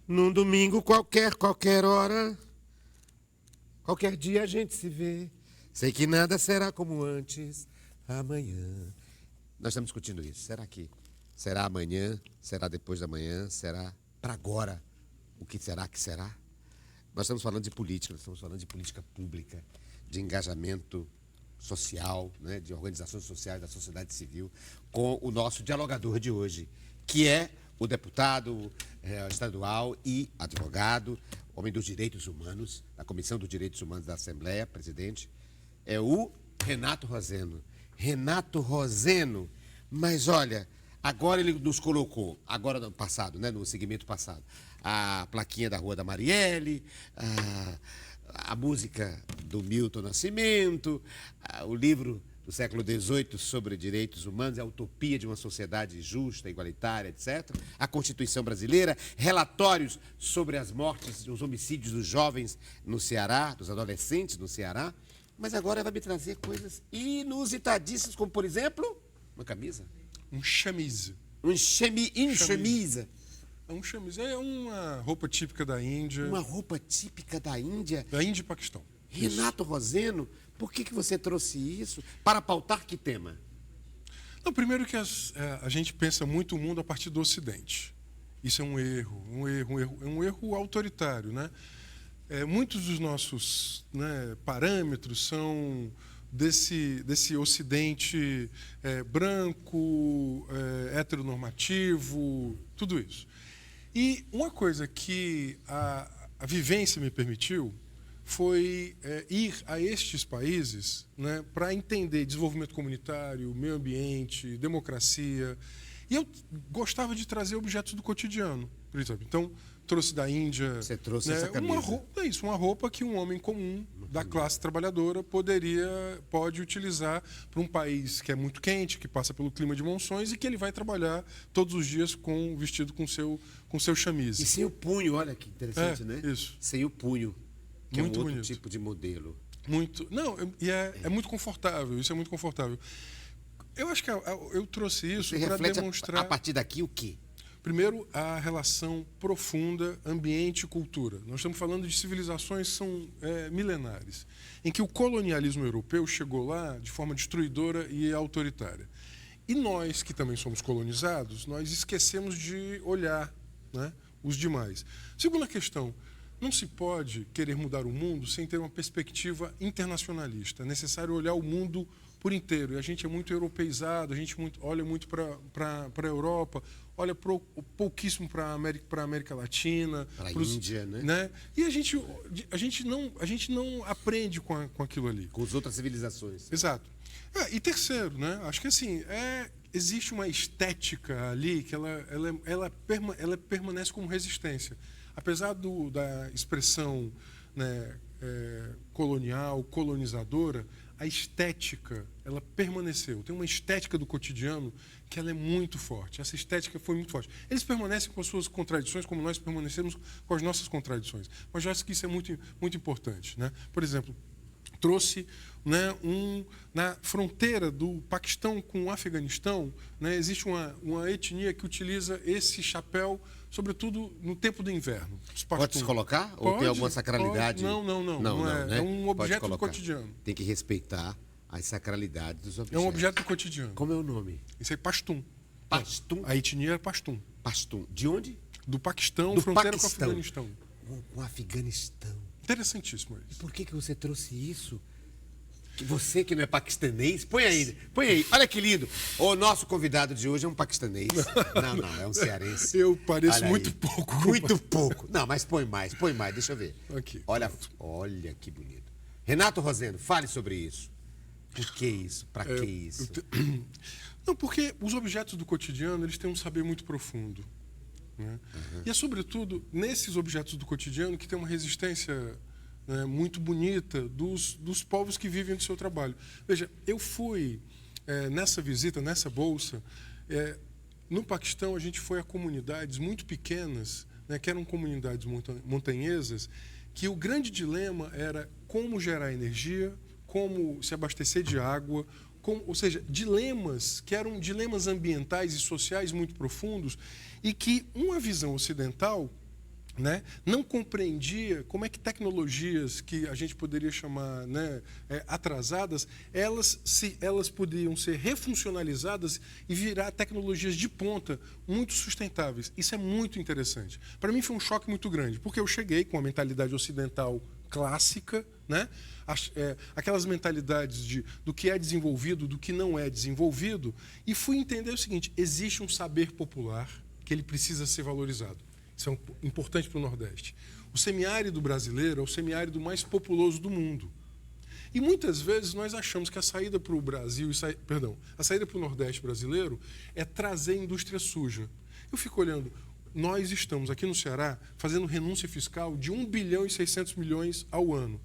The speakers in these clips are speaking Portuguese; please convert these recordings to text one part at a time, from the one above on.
Num domingo qualquer hora, qualquer dia a gente se vê. Sei que nada será como antes, amanhã. Nós estamos discutindo isso. Será que será amanhã? Será depois da manhã? Será para agora? O que será que será? Nós estamos falando de política, nós estamos falando de política pública, de engajamento social, né, de organizações sociais da sociedade civil, com o nosso dialogador de hoje, que é o deputado estadual e advogado, homem dos direitos humanos, da Comissão dos Direitos Humanos da Assembleia, presidente, é o Renato Roseno. Renato Roseno, mas olha, agora ele nos colocou, agora no passado, né, no segmento passado, a plaquinha da Rua da Marielle, a música do Milton Nascimento, o livro do século XVIII sobre direitos humanos, a utopia de uma sociedade justa, igualitária, etc. A Constituição brasileira, relatórios sobre as mortes, os homicídios dos jovens no Ceará, dos adolescentes no Ceará. Mas agora vai me trazer coisas inusitadíssimas, como, por exemplo, uma camisa. Um chemise. Chemise. Um chemise é uma roupa típica da Índia. Uma roupa típica da Índia. Da Índia e Paquistão. Renato Roseno, por que você trouxe isso? Para pautar que tema? Não, primeiro que a gente pensa muito o mundo a partir do Ocidente. Isso é um erro autoritário, né? Muitos dos nossos, né, parâmetros são desse Ocidente branco, heteronormativo, tudo isso. E uma coisa que a vivência me permitiu foi ir a estes países, né, para entender desenvolvimento comunitário, meio ambiente, democracia. E eu gostava de trazer objetos do cotidiano, por exemplo. Então, trouxe da Índia... Você trouxe essa camisa. Uma roupa que um homem comum da classe trabalhadora pode utilizar para um país que é muito quente, que passa pelo clima de monções e que ele vai trabalhar todos os dias vestido com seu chamise. E sem o punho, olha que interessante, né? Isso. Sem o punho, que muito é um outro bonito. tipo de modelo. Muito. Não, é muito confortável, isso é muito confortável. Eu acho que eu trouxe isso para demonstrar... A partir daqui o quê? Primeiro, a relação profunda ambiente e cultura. Nós estamos falando de civilizações que são milenares, em que o colonialismo europeu chegou lá de forma destruidora e autoritária. E nós, que também somos colonizados, nós esquecemos de olhar, né, os demais. Segunda questão, não se pode querer mudar o mundo sem ter uma perspectiva internacionalista. É necessário olhar o mundo por inteiro. E a gente é muito europeizado, a gente olha muito para a Europa, olha pouquíssimo para a América Latina, para a Índia, né? E a gente não aprende com aquilo ali. Com as outras civilizações. Exato. E terceiro, né? Acho que assim, existe uma estética ali que ela permanece como resistência. Apesar da expressão, né, colonial, colonizadora, a estética, ela permaneceu. Tem uma estética do cotidiano que ela é muito forte. Essa estética foi muito forte. Eles permanecem com as suas contradições, como nós permanecemos com as nossas contradições. Mas eu acho que isso é muito, muito importante, né? Por exemplo, trouxe, né, na fronteira do Paquistão com o Afeganistão, né, existe uma etnia que utiliza esse chapéu, sobretudo no tempo do inverno. Pode se colocar? Ou tem alguma sacralidade? Não. Né? É um objeto do cotidiano. Tem que respeitar as sacralidades dos objetos. É um objeto do cotidiano. Como é o nome? Isso é Pashtun. Pashtun? A etnia é Pashtun. Pashtun. De onde? Do Paquistão, do fronteira Paquistão. com o Afeganistão. Com o Afeganistão. Interessantíssimo isso. E por que você trouxe isso? Você que não é paquistanês, põe aí. Olha que lindo. O nosso convidado de hoje é um paquistanês. Não, é um cearense. Eu pareço muito pouco. Muito pouco. Não, mas põe mais, deixa eu ver. Aqui. Olha que bonito. Renato Roseno, fale sobre isso. Por que isso? Para que isso? Não, porque os objetos do cotidiano, eles têm um saber muito profundo, né? Uhum. E é sobretudo nesses objetos do cotidiano que tem uma resistência, né, muito bonita dos povos que vivem do seu trabalho. Veja, eu fui nessa visita, nessa bolsa, no Paquistão a gente foi a comunidades muito pequenas, né, que eram comunidades montanhesas, que o grande dilema era como gerar energia, como se abastecer de água, ou seja, dilemas que eram dilemas ambientais e sociais muito profundos e que uma visão ocidental né, não compreendia como é que tecnologias que a gente poderia chamar, né, atrasadas, elas poderiam ser refuncionalizadas e virar tecnologias de ponta muito sustentáveis. Isso é muito interessante. Para mim foi um choque muito grande, porque eu cheguei com a mentalidade ocidental clássica, né, aquelas mentalidades do que é desenvolvido, do que não é desenvolvido, e fui entender o seguinte: existe um saber popular que ele precisa ser valorizado. Isso é importante para o Nordeste. O semiárido brasileiro é o semiárido mais populoso do mundo. E muitas vezes nós achamos que a saída para o Brasil, a saída para o Nordeste brasileiro é trazer indústria suja. Eu fico olhando, nós estamos aqui no Ceará fazendo renúncia fiscal de 1 bilhão e 600 milhões ao ano.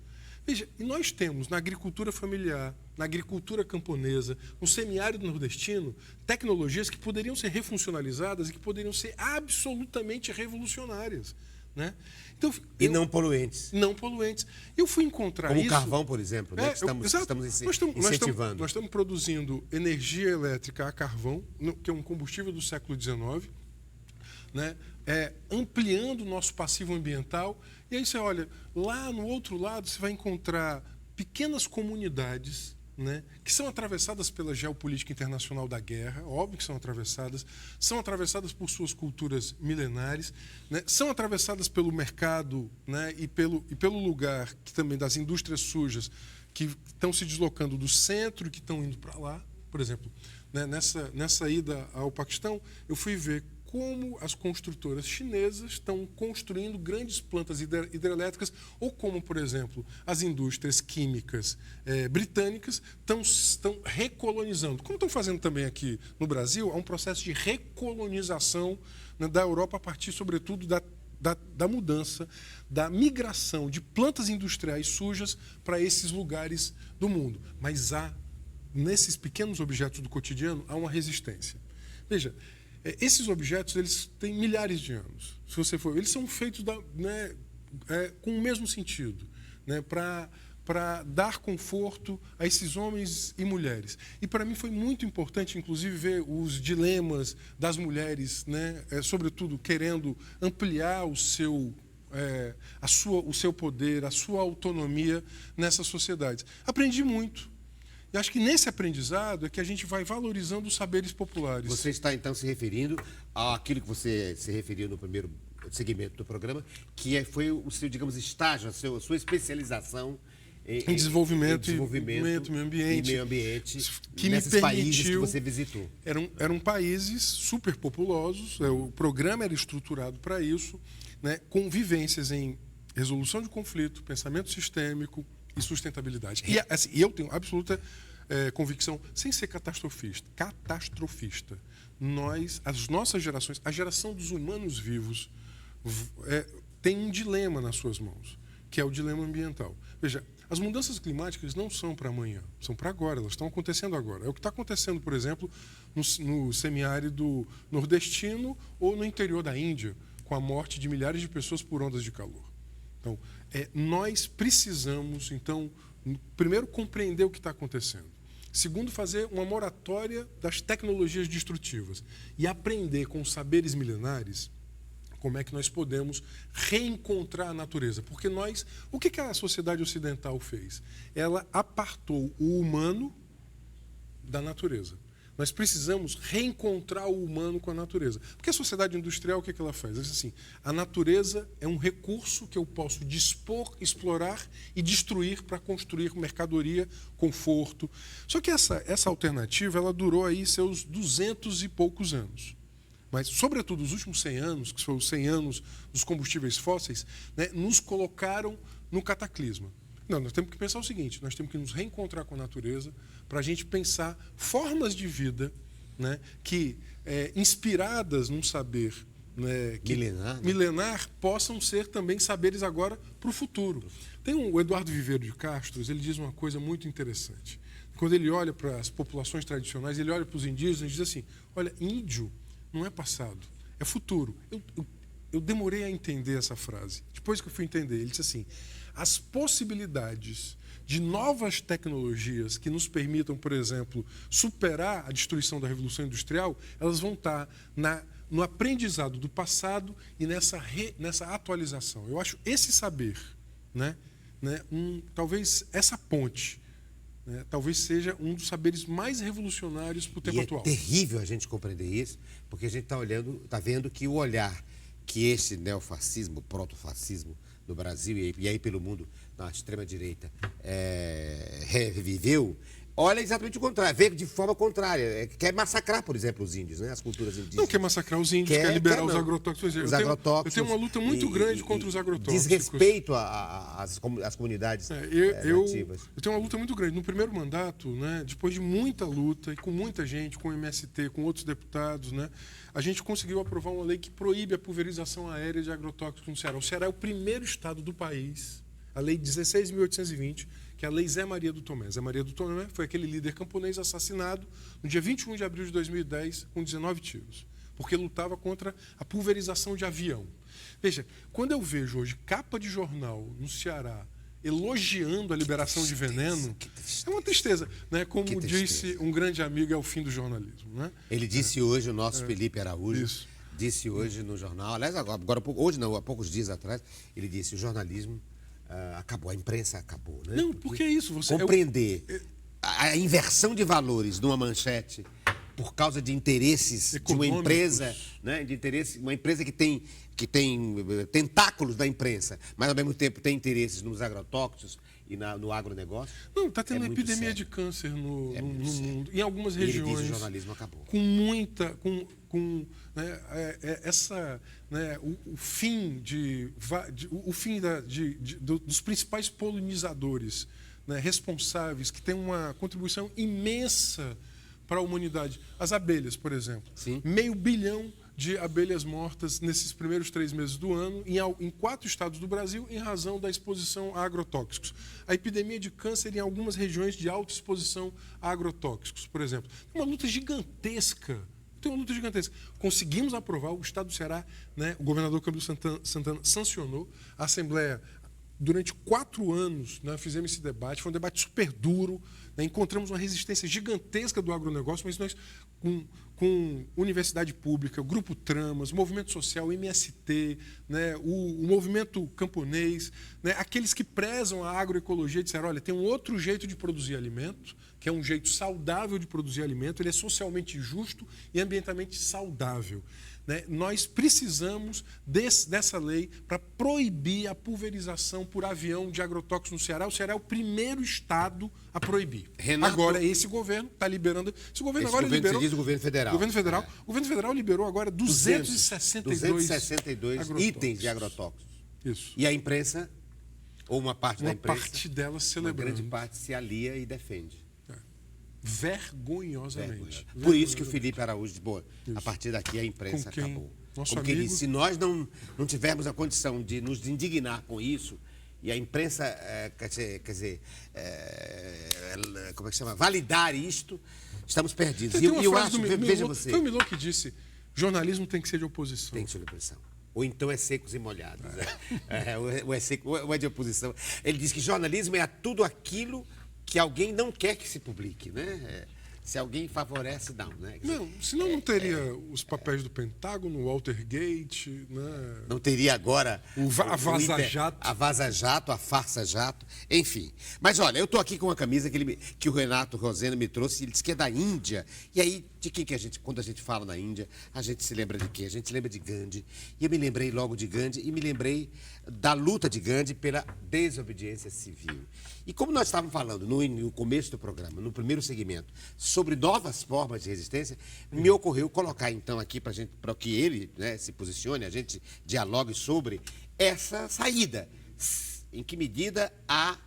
Veja, e nós temos na agricultura familiar, na agricultura camponesa, no semiárido nordestino, tecnologias que poderiam ser refuncionalizadas e que poderiam ser absolutamente revolucionárias, né? Então, não poluentes. Não poluentes. Eu fui encontrar como isso... Como o carvão, por exemplo, né? Estamos incentivando. Nós estamos produzindo energia elétrica a carvão, que é um combustível do século XIX, né? Ampliando o nosso passivo ambiental. E aí você olha, lá no outro lado você vai encontrar pequenas comunidades, né, que são atravessadas pela geopolítica internacional da guerra, óbvio que são atravessadas por suas culturas milenares, né, são atravessadas pelo mercado, né, e pelo lugar que também das indústrias sujas que estão se deslocando do centro e que estão indo para lá. Por exemplo, né, nessa ida ao Paquistão, eu fui ver como as construtoras chinesas estão construindo grandes plantas hidrelétricas, ou como, por exemplo, as indústrias químicas britânicas estão recolonizando. Como estão fazendo também aqui no Brasil, há um processo de recolonização, né, da Europa a partir, sobretudo, da mudança, da migração de plantas industriais sujas para esses lugares do mundo. Mas nesses pequenos objetos do cotidiano, há uma resistência. Veja, esses objetos, eles têm milhares de anos. Se você for, eles são feitos com o mesmo sentido, né, para dar conforto a esses homens e mulheres. E para mim foi muito importante, inclusive, ver os dilemas das mulheres, né, sobretudo querendo ampliar o seu poder, a sua autonomia nessas sociedades. Aprendi muito. E acho que nesse aprendizado é que a gente vai valorizando os saberes populares. Você está, então, se referindo àquilo que você se referiu no primeiro segmento do programa, que foi o seu, digamos, estágio, a sua especialização em desenvolvimento e meio ambiente que nesses países que você visitou. Eram países super populosos, o programa era estruturado para isso, né, com vivências em resolução de conflito, pensamento sistêmico e sustentabilidade. E assim, eu tenho absoluta convicção, sem ser catastrofista, as nossas gerações, a geração dos humanos vivos, tem um dilema nas suas mãos, que é o dilema ambiental. Veja, as mudanças climáticas não são para amanhã, são para agora, elas estão acontecendo agora. É o que está acontecendo, por exemplo, no semiárido nordestino ou no interior da Índia, com a morte de milhares de pessoas por ondas de calor. Então, nós precisamos, então, primeiro, compreender o que está acontecendo. Segundo, fazer uma moratória das tecnologias destrutivas e aprender com os saberes milenares como é que nós podemos reencontrar a natureza. Porque o que a sociedade ocidental fez? Ela apartou o humano da natureza. Nós precisamos reencontrar o humano com a natureza. Porque a sociedade industrial, o que ela faz? Ela diz assim, a natureza é um recurso que eu posso dispor, explorar e destruir para construir mercadoria, conforto. Só que essa alternativa, ela durou aí seus 200 e poucos anos. Mas, sobretudo, os últimos 100 anos, que são os 100 anos dos combustíveis fósseis, né, nos colocaram no cataclisma. Não, nós temos que pensar o seguinte, nós temos que nos reencontrar com a natureza para a gente pensar formas de vida, né, que, inspiradas num saber, né, milenar, possam ser também saberes agora para o futuro. Tem o Eduardo Viveiro de Castro, ele diz uma coisa muito interessante. Quando ele olha para as populações tradicionais, ele olha para os indígenas e diz assim, olha, índio não é passado, é futuro. Eu demorei a entender essa frase. Depois que eu fui entender, ele disse assim, as possibilidades de novas tecnologias que nos permitam, por exemplo, superar a destruição da Revolução Industrial, elas vão estar no aprendizado do passado e nessa atualização. Eu acho esse saber, né, talvez essa ponte, né, talvez seja um dos saberes mais revolucionários para o tempo atual. É terrível a gente compreender isso, porque a gente está vendo que o olhar que esse neofascismo, protofascismo no Brasil e aí pelo mundo, na extrema-direita, reviveu, olha exatamente o contrário, vê de forma contrária. Quer massacrar, por exemplo, os índios, né? As culturas indígenas. Não quer massacrar os índios, quer liberar os agrotóxicos. Eu tenho uma luta muito grande contra os agrotóxicos. Desrespeito às comunidades nativas. Eu tenho uma luta muito grande. No primeiro mandato, né, depois de muita luta, e com muita gente, com o MST, com outros deputados, né, a gente conseguiu aprovar uma lei que proíbe a pulverização aérea de agrotóxicos no Ceará. O Ceará é o primeiro estado do país, a Lei 16.820, que é a Lei Zé Maria do Tomé. Zé Maria do Tomé foi aquele líder camponês assassinado no dia 21 de abril de 2010 com 19 tiros, porque lutava contra a pulverização de avião. Veja, quando eu vejo hoje capa de jornal no Ceará elogiando a liberação de veneno, é uma tristeza, né? Como disse um grande amigo, é o fim do jornalismo, né? Ele disse hoje, o nosso Felipe Araújo, disse hoje no jornal, aliás, hoje não, há poucos dias atrás, ele disse: o jornalismo acabou, a imprensa acabou, né? Não, porque é isso. Compreender a inversão de valores numa manchete por causa de interesses de uma empresa, né? De interesse, uma empresa que tem tentáculos da imprensa, mas ao mesmo tempo tem interesses nos agrotóxicos e no agronegócio. Não, está tendo epidemia de câncer no mundo, em algumas regiões. Ele diz: o jornalismo acabou. Com muita, né, o fim dos principais polinizadores, né, responsáveis, que têm uma contribuição imensa para a humanidade. As abelhas, por exemplo. Sim. 500 milhão de abelhas mortas nesses primeiros 3 meses do ano, em 4 estados do Brasil, em razão da exposição a agrotóxicos. A epidemia de câncer em algumas regiões de alta exposição a agrotóxicos, por exemplo. Uma luta gigantesca. Tem uma luta gigantesca. Conseguimos aprovar, o Estado do Ceará, né, o governador Camilo Santana sancionou, a Assembleia, durante 4 anos, né, fizemos esse debate, foi um debate super duro, né, encontramos uma resistência gigantesca do agronegócio, mas nós, com universidade pública, o Grupo Tramas, o movimento social, o MST, né, o movimento camponês, né, aqueles que prezam a agroecologia, disseram: olha, tem um outro jeito de produzir alimento, que é um jeito saudável de produzir alimento, ele é socialmente justo e ambientalmente saudável. Né? Nós precisamos dessa lei para proibir a pulverização por avião de agrotóxicos no Ceará. O Ceará é o primeiro estado a proibir. Renato, agora, esse governo está liberando. Esse governo agora liberou. Você diz o governo federal. O governo federal liberou agora 262 itens de agrotóxicos. Isso. E a imprensa, ou uma parte da imprensa, parte dela celebrando. Uma grande parte se alia e defende. Vergonhosamente. Por isso que o Felipe Araújo diz: bom, a partir daqui a imprensa acabou. Nosso Como amigo... que se nós não tivermos a condição de nos indignar com isso, e a imprensa, como é que chama? Validar isto, estamos perdidos. E eu acho, veja você. Foi o Milô que disse: jornalismo tem que ser de oposição. Tem que ser de oposição. Ou então é secos e molhados. Ou é seco, ou é de oposição. Ele diz que jornalismo é tudo aquilo que alguém não quer que se publique, né? Se alguém favorece, não, né? Não, senão não teria os papéis do Pentágono, o Watergate, né? Não teria agora a Vaza Jato. A Vaza Jato, a Farsa Jato, enfim. Mas olha, eu estou aqui com uma camisa que o Renato Roseno me trouxe, ele disse que é da Índia. E aí, de quem que quando a gente fala na Índia, a gente se lembra de quê? A gente se lembra de Gandhi. E eu me lembrei logo de Gandhi e me lembrei da luta de Gandhi pela desobediência civil. E como nós estávamos falando no começo do programa, no primeiro segmento, sobre novas formas de resistência, me ocorreu colocar então aqui para que ele, né, se posicione, a gente dialogue sobre essa saída. Em que medida a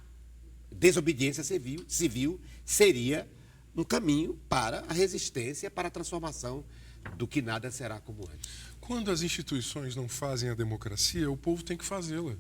desobediência civil seria um caminho para a resistência, para a transformação do que nada será como antes. Quando as instituições não fazem a democracia, o povo tem que fazê-la.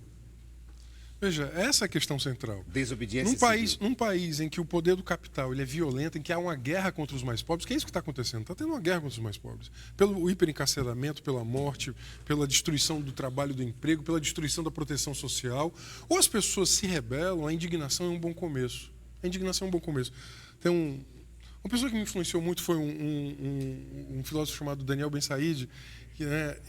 Veja, essa é a questão central. Desobediência num país em que o poder do capital ele é violento, em que há uma guerra contra os mais pobres, que é isso que está acontecendo? Está tendo uma guerra contra os mais pobres. Pelo hiperencarceramento, pela morte, pela destruição do trabalho, do emprego, pela destruição da proteção social. Ou as pessoas se rebelam, a indignação é um bom começo. A indignação é um bom começo. Tem Uma pessoa que me influenciou muito foi um filósofo chamado Daniel Ben Said, que é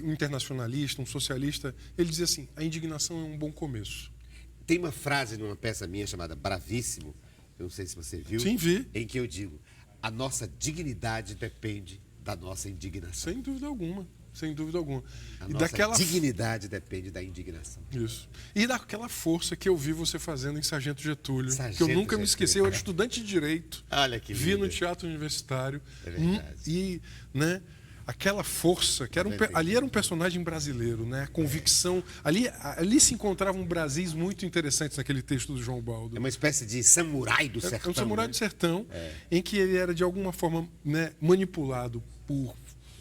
um internacionalista, um socialista. Ele dizia assim: a indignação é um bom começo. Tem uma frase numa peça minha chamada Bravíssimo, eu não sei se você viu, Sim, vi. em que eu digo: a nossa dignidade depende da nossa indignação. Sem dúvida alguma. Sem dúvida alguma. A nossa dignidade depende da indignação. Isso. E daquela força que eu vi você fazendo em Sargento Getúlio, Sargento que eu nunca me Getúlio. esqueci. Eu era estudante de Direito. Olha que vi lindo. no Teatro Universitário. É verdade. E, né, aquela força, que era ali era um personagem brasileiro, né? A convicção. Ali se encontravam Brasis muito interessantes naquele texto do João Baldo. É uma espécie de samurai do sertão. É um samurai né? do sertão, em que ele era, de alguma forma, né, manipulado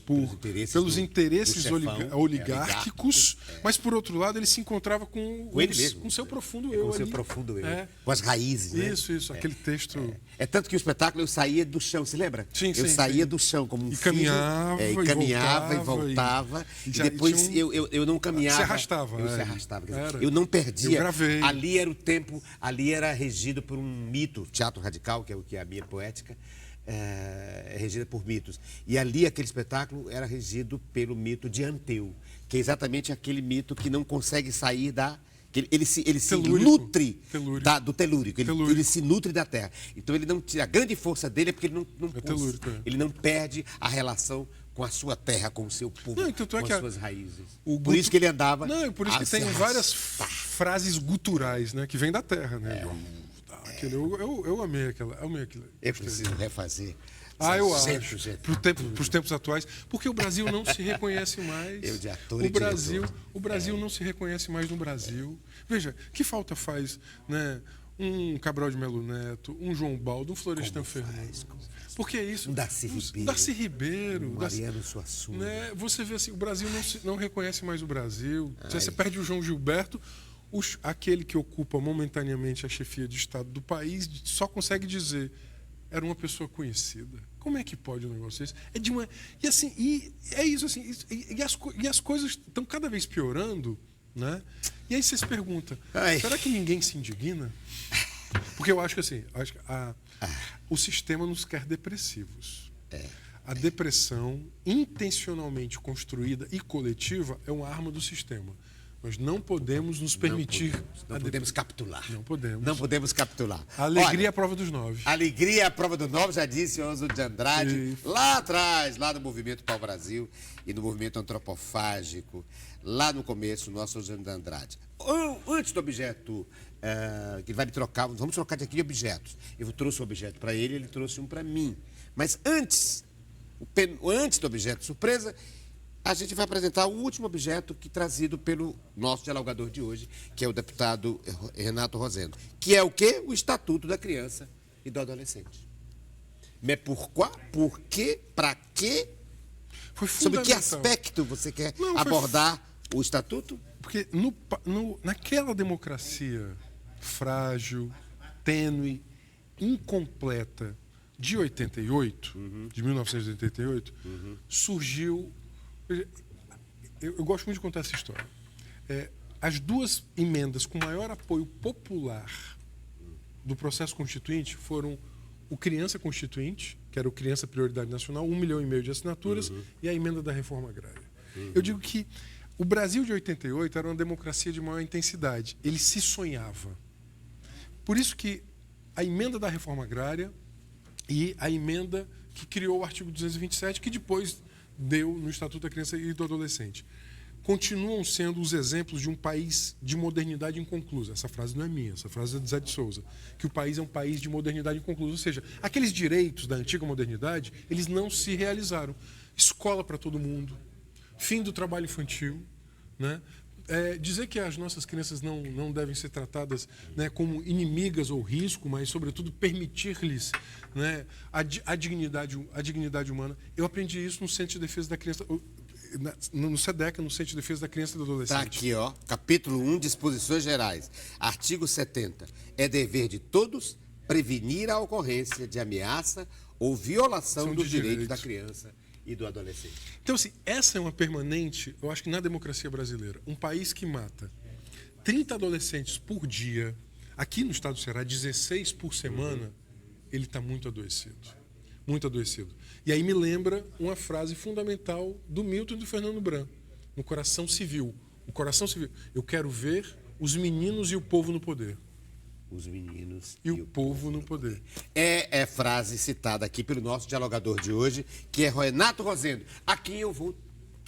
pelos interesses do chefão, oligárquicos, mas, por outro lado, ele se encontrava com ele mesmo. com seu profundo eu. Com o ali. seu profundo eu. É. Com as raízes, né? Isso, aquele texto. É tanto que o espetáculo eu saía do chão, se lembra? Sim, eu sim, saía sim. do chão como um E filho. caminhava, E voltava. e E já depois tinha eu não caminhava. Se arrastava. Eu se arrastava. Quer dizer, Era. eu não perdia. Eu gravei. Ali era o tempo, ali era regido por um mito, teatro radical, que é o que é a minha poética. É regida por mitos. E ali, aquele espetáculo era regido pelo mito de Anteu, que é exatamente aquele mito que não consegue sair da... Ele se nutre do telúrico. Ele se nutre da terra. Então, ele não tira. A grande força dele é porque ele ele não perde a relação com a sua terra, com o seu povo, com as suas raízes. Por isso que ele andava... Não, por isso que tem várias frases guturais, né, que vêm da terra, né? Eu amei aquela. Eu preciso refazer. Eu acho. Para os tempos atuais. Porque o Brasil não se reconhece mais. O Brasil não se reconhece mais no Brasil. Veja, que falta faz, né, um Cabral de Melo Neto, um João Baldo, um Florestan Fernandes. Porque é isso. Um Darcy Ribeiro. Mariano Suassuna. Né, você vê assim, o Brasil não reconhece mais o Brasil. Você perde o João Gilberto. Aquele que ocupa momentaneamente a chefia de Estado do país só consegue dizer: era uma pessoa conhecida. Como é que pode um negócio desse? É isso assim. E as coisas estão cada vez piorando, né? E aí você se pergunta: será que ninguém se indigna? Porque eu acho que assim, o sistema nos quer depressivos. A depressão intencionalmente construída e coletiva é uma arma do sistema. Nós não podemos nos permitir... Não podemos capitular. Não podemos. Não podemos capitular. A alegria é a prova dos 9. Alegria é a prova do 9, já disse Oswald de Andrade, lá atrás, lá no movimento Pau-Brasil e no movimento antropofágico, lá no começo, nosso Oswald de Andrade. Antes do objeto, que ele vai me trocar, vamos trocar de aqui de objetos. Eu trouxe um objeto para ele trouxe um para mim. Mas antes do objeto surpresa, a gente vai apresentar o último objeto trazido pelo nosso dialogador de hoje, que é o deputado Renato Rosendo, que é o quê? O Estatuto da Criança e do Adolescente. Mais pourquoi? Por quê? Para quê? Sobre que aspecto você quer abordar o Estatuto? Porque naquela democracia frágil, tênue, incompleta de 88, de 1988, surgiu... Eu gosto muito de contar essa história. As duas emendas com maior apoio popular do processo constituinte foram o Criança Constituinte, que era o Criança Prioridade Nacional, 1,5 milhão de assinaturas, e a emenda da reforma agrária. Eu digo que o Brasil de 88 era uma democracia de maior intensidade. Ele se sonhava. Por isso que a emenda da reforma agrária e a emenda que criou o artigo 227, que depois deu no Estatuto da Criança e do Adolescente, continuam sendo os exemplos de um país de modernidade inconclusa. Essa frase não é minha, essa frase é de Zé de Souza, que o país é um país de modernidade inconclusa, ou seja, aqueles direitos da antiga modernidade, eles não se realizaram. Escola para todo mundo, fim do trabalho infantil, né? Dizer que as nossas crianças não devem ser tratadas, né, como inimigas ou risco, mas, sobretudo, permitir-lhes, né, a dignidade humana. Eu aprendi isso no Centro de Defesa da Criança, no SEDECA, no Centro de Defesa da Criança e do Adolescente. Está aqui, ó, capítulo 1, Disposições Gerais, artigo 70. É dever de todos prevenir a ocorrência de ameaça ou violação dos direitos da criança e do adolescente. Então, assim, essa é uma permanente, eu acho que na democracia brasileira, um país que mata 30 adolescentes por dia, aqui no estado do Ceará, 16 por semana, ele está muito adoecido. Muito adoecido. E aí me lembra uma frase fundamental do Milton e do Fernando Bran, no Coração Civil. O Coração Civil. Eu quero ver os meninos e o povo no poder. Os meninos E o povo no poder. É frase citada aqui pelo nosso dialogador de hoje, que é Renato Rosendo, a quem eu vou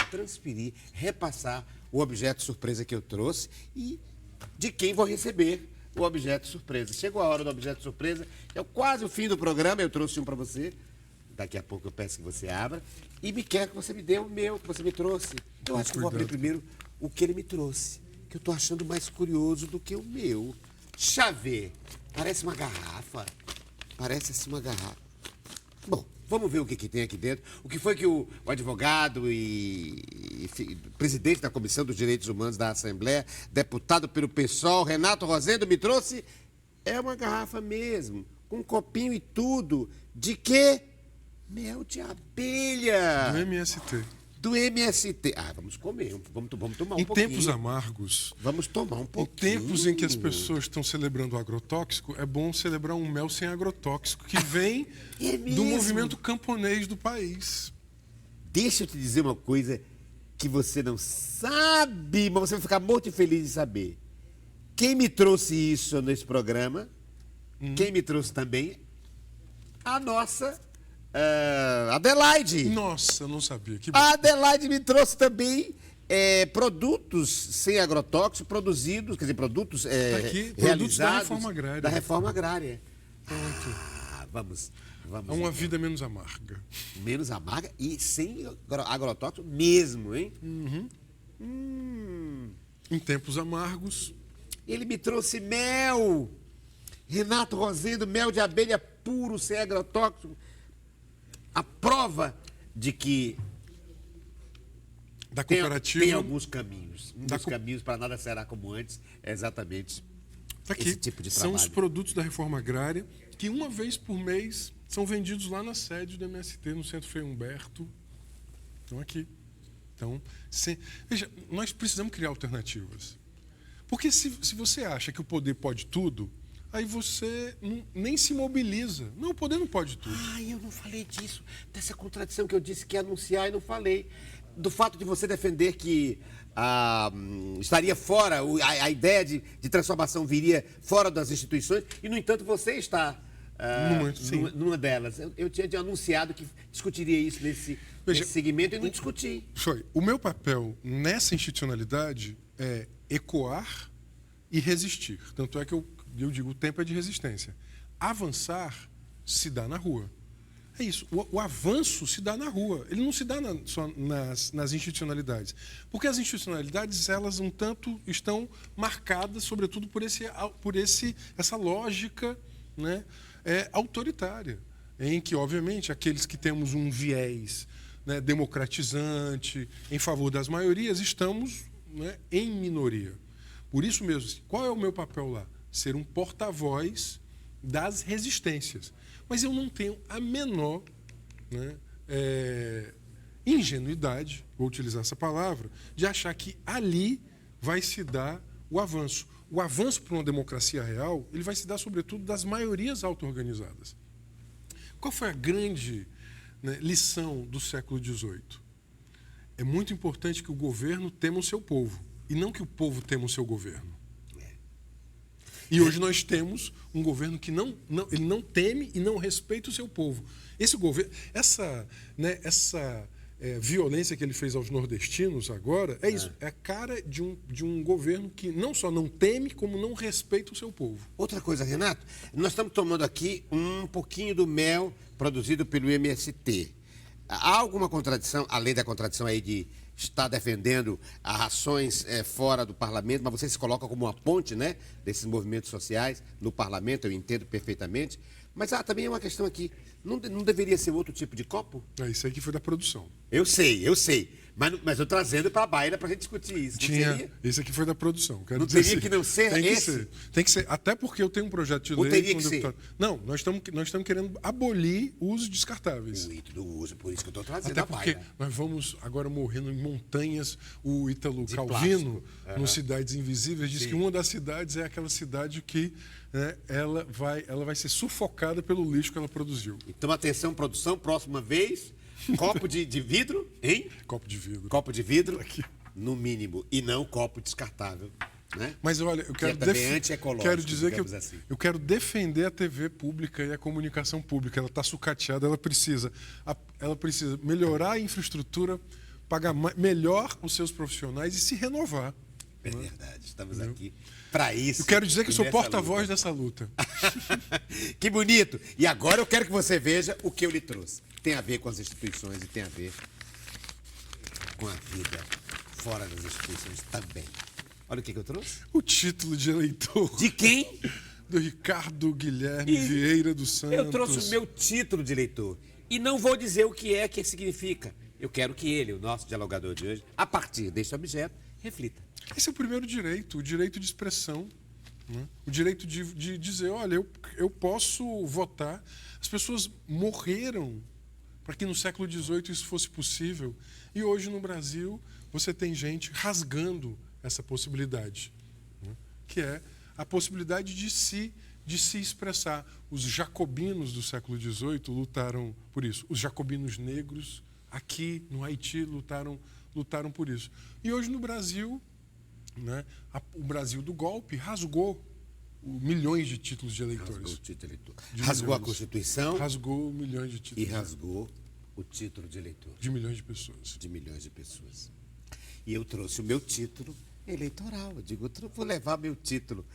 transferir, repassar o objeto surpresa que eu trouxe e de quem vou receber o objeto surpresa. Chegou a hora do objeto surpresa, é quase o fim do programa, eu trouxe um para você. Daqui a pouco eu peço que você abra e me quer que você me dê o meu, que você me trouxe. Eu acho que eu vou abrir primeiro o que ele me trouxe, que eu estou achando mais curioso do que o meu. Deixa eu ver. Parece uma garrafa. Parece assim uma garrafa. Bom, vamos ver o que tem aqui dentro. O que foi que o advogado e presidente da Comissão dos Direitos Humanos da Assembleia, deputado pelo PSOL, Renato Rosendo, me trouxe. É uma garrafa mesmo, com um copinho e tudo. De quê? Mel de abelha. Do MST. Do MST. Ah, vamos comer, vamos tomar um pouquinho. Em tempos amargos, Vamos tomar um em pouquinho. tempos em que as pessoas estão celebrando o agrotóxico, é bom celebrar um mel sem agrotóxico, que vem É do mesmo? movimento camponês do país. Deixa eu te dizer uma coisa que você não sabe, mas você vai ficar muito feliz de saber. Quem me trouxe isso nesse programa, quem me trouxe também, a nossa Adelaide. Nossa, eu não sabia. Que bom. A Adelaide me trouxe também produtos sem agrotóxico produzidos, quer dizer, produtos aqui, produtos realizados da reforma agrária. Da reforma agrária. Pronto. Vamos É uma vida menos amarga. menos amarga e sem agrotóxico mesmo, hein? Em tempos amargos, Ele me trouxe mel. Renato Rosendo, mel de abelha puro, sem agrotóxico. A prova de que da tem cooperativa. alguns caminhos. Um dos caminhos para nada será como antes é exatamente Tá aqui. esse tipo de São os trabalho. produtos da reforma agrária que uma vez por mês são vendidos lá na sede do MST, no Centro Frei Humberto. Estão aqui. Então, veja, nós precisamos criar alternativas. Porque se você acha que o poder pode tudo, aí você nem se mobiliza. Não, o poder não pode tudo. Eu não falei disso, dessa contradição que eu disse que ia anunciar e não falei. Do fato de você defender que estaria fora, a ideia de transformação viria fora das instituições, e, no entanto, você está numa delas. Eu tinha anunciado que discutiria isso nesse segmento e não discuti. Foi. O meu papel nessa institucionalidade é ecoar e resistir. Tanto é que eu digo, o tempo é de resistência. Avançar se dá na rua. É isso. O avanço se dá na rua. Ele não se dá só nas institucionalidades. Porque as institucionalidades, elas um tanto estão marcadas, sobretudo, por essa lógica, né, autoritária, em que, obviamente, aqueles que temos um viés, né, democratizante, em favor das maiorias, estamos, né, em minoria. Por isso mesmo, qual é o meu papel lá? Ser um porta-voz das resistências. Mas eu não tenho a menor, né, ingenuidade, vou utilizar essa palavra, de achar que ali vai se dar o avanço. O avanço para uma democracia real, ele vai se dar, sobretudo, das maiorias auto-organizadas. Qual foi a grande, né, lição do século XVIII? É muito importante que o governo tema o seu povo, e não que o povo tema o seu governo. E hoje nós temos um governo que ele não teme e não respeita o seu povo. Esse governo, essa violência que ele fez aos nordestinos agora, é isso. É a cara de um governo que não só não teme, como não respeita o seu povo. Outra coisa, Renato, nós estamos tomando aqui um pouquinho do mel produzido pelo MST. Há alguma contradição, além da contradição aí de estar defendendo as ações fora do parlamento, mas você se coloca como uma ponte, né, desses movimentos sociais no parlamento, eu entendo perfeitamente. Mas também é uma questão aqui, não deveria ser outro tipo de copo? Isso aí que foi da produção. Eu sei. Mas eu trazendo para a baila para a gente discutir isso. Não seria? Esse aqui foi da produção. Quero Não dizer teria assim, que não ser tem que esse? ser. Tem que ser. Até porque eu tenho um projeto de Ou lei teria com que o ser? deputado. Não, nós estamos querendo abolir o uso de descartáveis. O Ítalo usa, por isso que eu estou trazendo Até a porque baila. nós vamos agora morrendo em montanhas. O Ítalo De Calvino, plástico. no Cidades Invisíveis, diz Sim. que uma das cidades é aquela cidade que, né, ela vai ser sufocada pelo lixo que ela produziu. Então, atenção, produção, próxima vez, copo de vidro, hein? Copo de vidro. Copo de vidro, Aqui. no mínimo, e não copo descartável, né? Mas olha, eu quero, é também antiecológico, quero dizer que digamos assim. eu quero defender a TV pública e a comunicação pública. Ela está sucateada, ela precisa melhorar a infraestrutura, pagar melhor os seus profissionais e se renovar. É verdade, estamos aqui para isso. Eu quero dizer que eu sou nessa porta-voz luta. dessa luta. Que bonito! E agora eu quero que você veja o que eu lhe trouxe. Tem a ver com as instituições e tem a ver com a vida fora das instituições também. Olha o que eu trouxe. O título de eleitor De quem? do Ricardo Guilherme Vieira dos Santos. Eu trouxe o meu título de eleitor. E não vou dizer o que significa. Eu quero que ele, o nosso dialogador de hoje, a partir deste objeto, reflita. Esse é o primeiro direito, o direito de expressão. Né? O direito de dizer, olha, eu posso votar. As pessoas morreram para que no século XVIII isso fosse possível. E hoje no Brasil você tem gente rasgando essa possibilidade, né? Que é a possibilidade de se expressar. Os jacobinos do século XVIII lutaram por isso. Os jacobinos negros aqui no Haiti lutaram por isso. E hoje no Brasil, né, o Brasil do golpe rasgou milhões de títulos de eleitores. Rasgou o título de eleitor. De Rasgou a milhões. Constituição Rasgou milhões de e títulos. rasgou o título de eleitor De milhões de pessoas. de milhões de pessoas. E eu trouxe o meu título eleitoral. Eu digo, eu vou levar meu título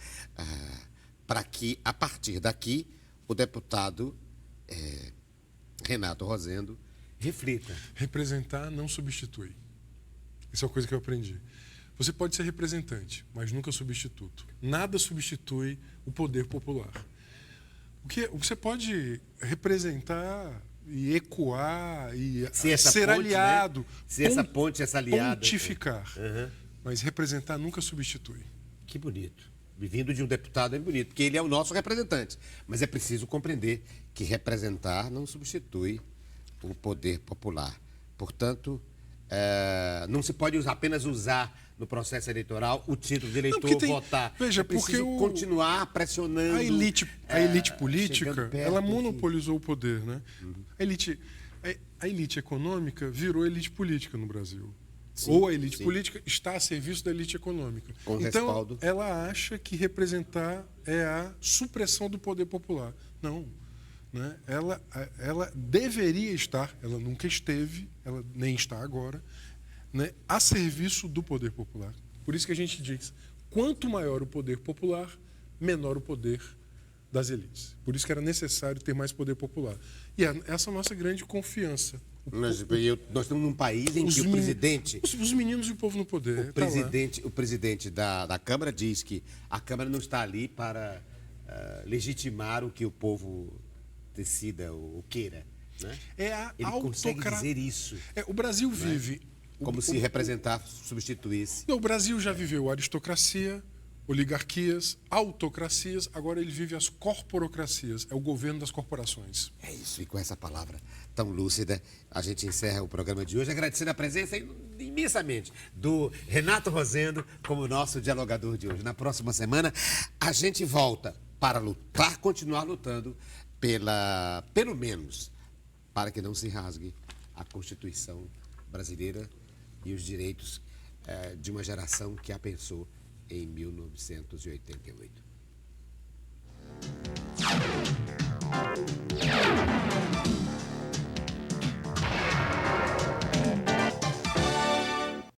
para que, a partir daqui, o deputado Renato Rosendo reflita. Representar não substitui. Isso é uma coisa que eu aprendi. Você pode ser representante, mas nunca substituto. Nada substitui o poder popular. O que você pode representar e ecoar e Ser essa ser ponte, aliado, né? Ser essa ponte, essa aliada. pontificar. Uhum. Mas representar nunca substitui. Que bonito. Vindo de um deputado é bonito, porque ele é o nosso representante. Mas é preciso compreender que representar não substitui o poder popular. Portanto, não se pode apenas usar no processo eleitoral o título de eleitor, votar. Veja, é preciso porque continuar pressionando. A elite política, chegando perto, ela enfim. monopolizou o poder, né? A elite econômica virou elite política no Brasil. Sim, Ou a elite sim. política está a serviço da elite econômica. Com então, respaldo. ela acha que representar é a supressão do poder popular. Não. Né? Ela deveria estar, ela nunca esteve, ela nem está agora, né, a serviço do poder popular. Por isso que a gente diz, quanto maior o poder popular, menor o poder das elites. Por isso que era necessário ter mais poder popular. E essa é a nossa grande confiança. Nós estamos num país em que o presidente... Os meninos e o povo no poder. O presidente da Câmara diz que a Câmara não está ali para legitimar o que o povo decida ou queira. Né? Ele consegue dizer isso. O Brasil vive... Como se representar substituísse. Não, o Brasil já viveu aristocracia, oligarquias, autocracias, agora ele vive as corporocracias, é o governo das corporações. É isso, e com essa palavra tão lúcida, a gente encerra o programa de hoje, agradecendo a presença imensamente do Renato Rosendo como nosso dialogador de hoje. Na próxima semana, a gente volta para lutar, continuar lutando pelo menos, para que não se rasgue a Constituição brasileira e os direitos de uma geração que a pensou em 1988.